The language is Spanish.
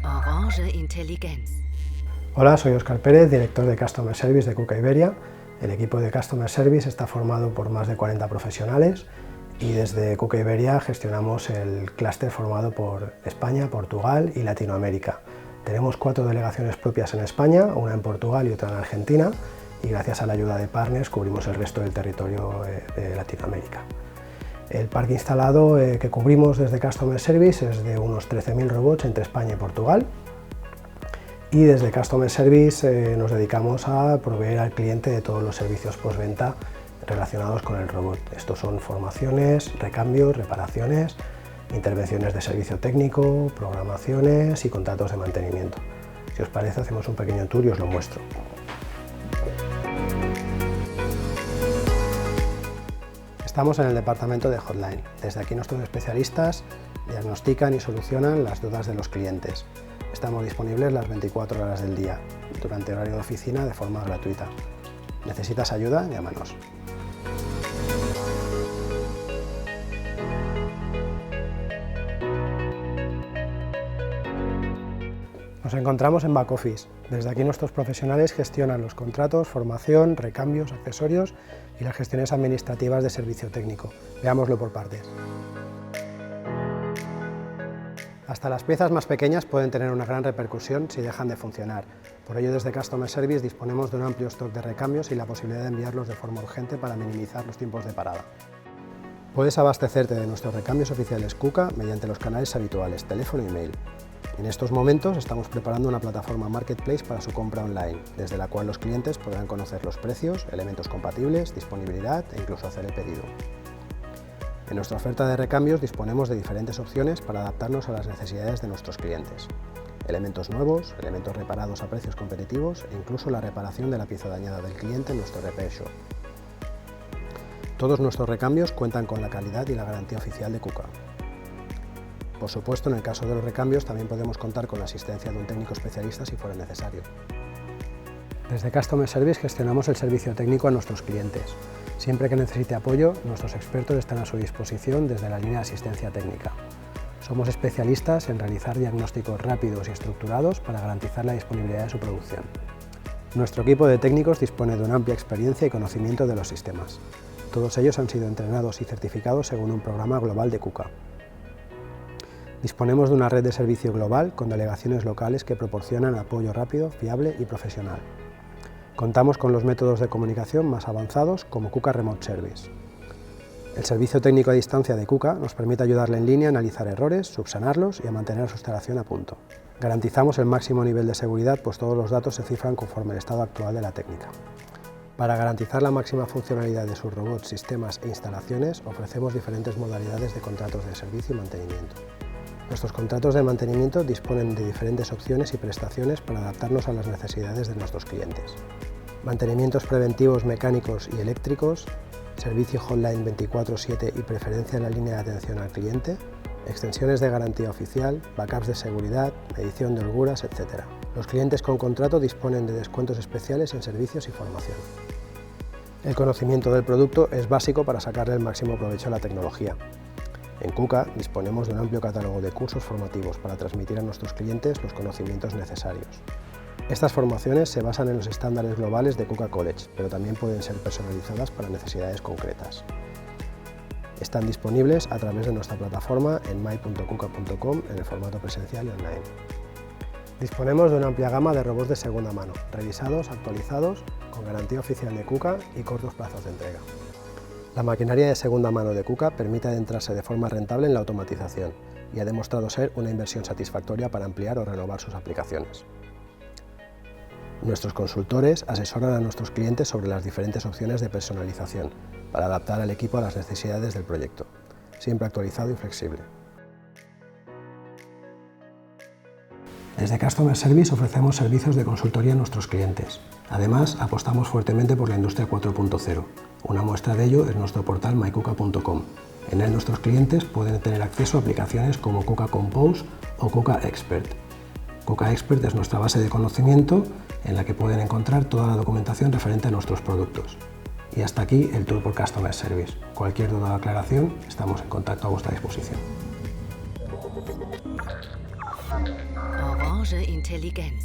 Orange Intelligenz. Hola, soy Óscar Pérez, director de Customer Service de KUKA Iberia. El equipo de Customer Service está formado por más de 40 profesionales y desde KUKA Iberia gestionamos el clúster formado por España, Portugal y Latinoamérica. Tenemos 4 delegaciones propias en España, una en Portugal y otra en Argentina, y gracias a la ayuda de partners cubrimos el resto del territorio de Latinoamérica. El parque instalado que cubrimos desde Customer Service es de unos 13.000 robots entre España y Portugal. Y desde Customer Service nos dedicamos a proveer al cliente de todos los servicios postventa relacionados con el robot. Estos son formaciones, recambios, reparaciones, intervenciones de servicio técnico, programaciones y contratos de mantenimiento. Si os parece, hacemos un pequeño tour y os lo muestro. Estamos en el departamento de Hotline. Desde aquí nuestros especialistas diagnostican y solucionan las dudas de los clientes. Estamos disponibles las 24 horas del día, durante horario de oficina, de forma gratuita. ¿Necesitas ayuda? Llámanos. Nos encontramos en back office. Desde aquí nuestros profesionales gestionan los contratos, formación, recambios, accesorios y las gestiones administrativas de servicio técnico. Veámoslo por partes. Hasta las piezas más pequeñas pueden tener una gran repercusión si dejan de funcionar. Por ello, desde Customer Service disponemos de un amplio stock de recambios y la posibilidad de enviarlos de forma urgente para minimizar los tiempos de parada. Puedes abastecerte de nuestros recambios oficiales KUKA mediante los canales habituales, teléfono y mail. En estos momentos estamos preparando una plataforma Marketplace para su compra online, desde la cual los clientes podrán conocer los precios, elementos compatibles, disponibilidad e incluso hacer el pedido. En nuestra oferta de recambios disponemos de diferentes opciones para adaptarnos a las necesidades de nuestros clientes. Elementos nuevos, elementos reparados a precios competitivos e incluso la reparación de la pieza dañada del cliente en nuestro repair shop. Todos nuestros recambios cuentan con la calidad y la garantía oficial de KUKA. Por supuesto, en el caso de los recambios también podemos contar con la asistencia de un técnico especialista si fuera necesario. Desde Customer Service gestionamos el servicio técnico a nuestros clientes. Siempre que necesite apoyo, nuestros expertos están a su disposición desde la línea de asistencia técnica. Somos especialistas en realizar diagnósticos rápidos y estructurados para garantizar la disponibilidad de su producción. Nuestro equipo de técnicos dispone de una amplia experiencia y conocimiento de los sistemas. Todos ellos han sido entrenados y certificados según un programa global de KUKA. Disponemos de una red de servicio global con delegaciones locales que proporcionan apoyo rápido, fiable y profesional. Contamos con los métodos de comunicación más avanzados como KUKA Remote Service. El servicio técnico a distancia de KUKA nos permite ayudarle en línea a analizar errores, subsanarlos y a mantener su instalación a punto. Garantizamos el máximo nivel de seguridad, pues todos los datos se cifran conforme al estado actual de la técnica. Para garantizar la máxima funcionalidad de sus robots, sistemas e instalaciones, ofrecemos diferentes modalidades de contratos de servicio y mantenimiento. Nuestros contratos de mantenimiento disponen de diferentes opciones y prestaciones para adaptarnos a las necesidades de nuestros clientes. Mantenimientos preventivos mecánicos y eléctricos, servicio hotline 24/7 y preferencia en la línea de atención al cliente, extensiones de garantía oficial, backups de seguridad, medición de holguras, etc. Los clientes con contrato disponen de descuentos especiales en servicios y formación. El conocimiento del producto es básico para sacarle el máximo provecho a la tecnología. En KUKA disponemos de un amplio catálogo de cursos formativos para transmitir a nuestros clientes los conocimientos necesarios. Estas formaciones se basan en los estándares globales de KUKA College, pero también pueden ser personalizadas para necesidades concretas. Están disponibles a través de nuestra plataforma en my.kuka.com en el formato presencial y online. Disponemos de una amplia gama de robots de segunda mano, revisados, actualizados, con garantía oficial de KUKA y cortos plazos de entrega. La maquinaria de segunda mano de KUKA permite adentrarse de forma rentable en la automatización y ha demostrado ser una inversión satisfactoria para ampliar o renovar sus aplicaciones. Nuestros consultores asesoran a nuestros clientes sobre las diferentes opciones de personalización para adaptar al equipo a las necesidades del proyecto, siempre actualizado y flexible. Desde Customer Service ofrecemos servicios de consultoría a nuestros clientes. Además, apostamos fuertemente por la industria 4.0. Una muestra de ello es nuestro portal mykuka.com. En él nuestros clientes pueden tener acceso a aplicaciones como KUKA Compose o KUKA Expert. KUKA Expert es nuestra base de conocimiento en la que pueden encontrar toda la documentación referente a nuestros productos. Y hasta aquí el tour por Customer Service. Cualquier duda o aclaración, estamos en contacto a vuestra disposición. Orange Intelligenz.